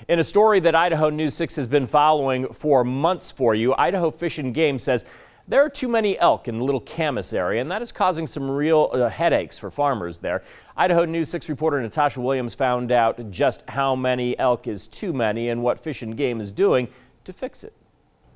In a story that Idaho News 6 has been following for months for you, Idaho Fish and Game says there are too many elk in the Little Camas area, and that is causing some real headaches for farmers there. Idaho News 6 reporter Natasha Williams found out just how many elk is too many and what Fish and Game is doing to fix it.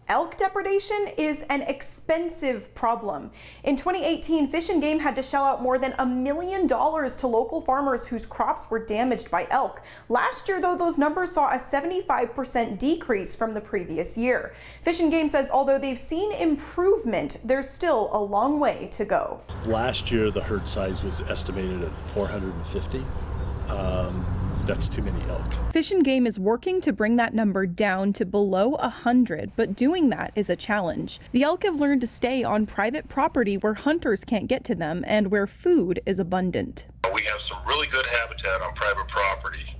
Elk depredation is an expensive problem. In 2018, Fish and Game had to shell out more than $1 million to local farmers whose crops were damaged by elk. Last year, though, those numbers saw a 75% decrease from the previous year. Fish and Game says although they've seen improvement, there's still a long way to go. Last year, the herd size was estimated at 450. That's too many elk. Fish and Game is working to bring that number down to below 100, but doing that is a challenge. The elk have learned to stay on private property where hunters can't get to them and where food is abundant. We have some really good habitat on private property,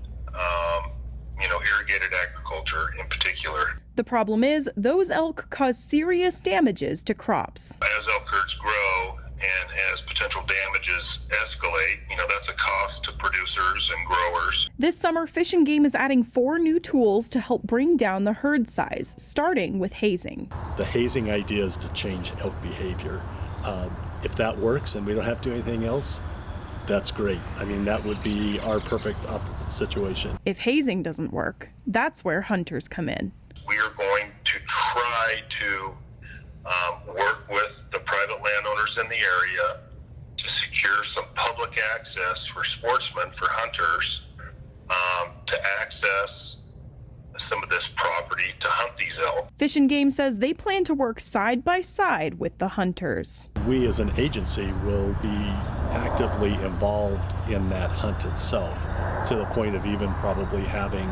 irrigated agriculture in particular. The problem is those elk cause serious damages to crops. As elk herds grow and as potential damages escalate, that's a cost to producers and growers. This summer, Fish and Game is adding 4 new tools to help bring down the herd size, starting with hazing. The hazing idea is to change elk behavior. If that works and we don't have to do anything else, that's great. I mean, that would be our perfect situation. If hazing doesn't work, that's where hunters come in. We are going to try to work with the private landowners in the area to secure some public access for sportsmen, for hunters, to access some of this property to hunt these elk. Fish and Game says they plan to work side by side with the hunters. We as an agency will be actively involved in that hunt itself, to the point of even probably having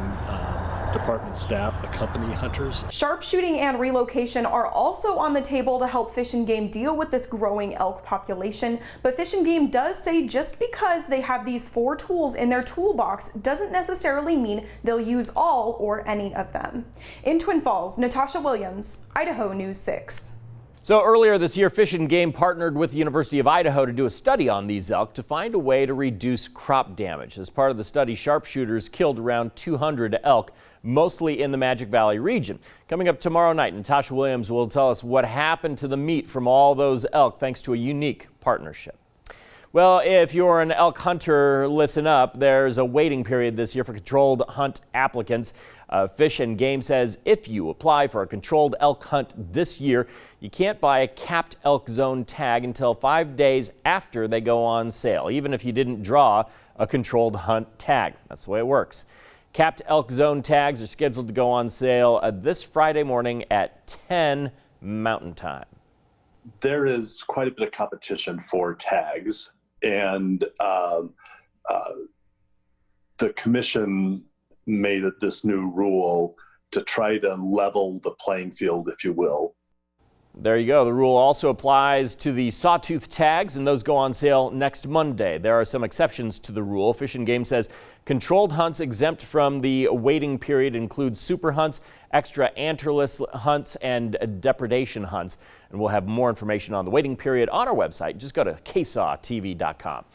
department staff accompany hunters. Sharpshooting and relocation are also on the table to help Fish and Game deal with this growing elk population. But Fish and Game does say just because they have these 4 tools in their toolbox doesn't necessarily mean they'll use all or any of them. In Twin Falls, Natasha Williams, Idaho News 6. So earlier this year, Fish and Game partnered with the University of Idaho to do a study on these elk to find a way to reduce crop damage. As part of the study, sharpshooters killed around 200 elk, mostly in the Magic Valley region. Coming up tomorrow night, Natasha Williams will tell us what happened to the meat from all those elk thanks to a unique partnership. Well, if you're an elk hunter, listen up. There's a waiting period this year for controlled hunt applicants. Fish and Game says if you apply for a controlled elk hunt this year, you can't buy a capped elk zone tag until 5 days after they go on sale, even if you didn't draw a controlled hunt tag. That's the way it works. Capped elk zone tags are scheduled to go on sale this Friday morning at 10 Mountain Time. There is quite a bit of competition for tags, and the commission made it this new rule to try to level the playing field, if you will. There you go. The rule also applies to the sawtooth tags, and those go on sale next Monday. There are some exceptions to the rule. Fish and Game says controlled hunts exempt from the waiting period include super hunts, extra antlerless hunts, and depredation hunts. And we'll have more information on the waiting period on our website. Just go to ksawtv.com.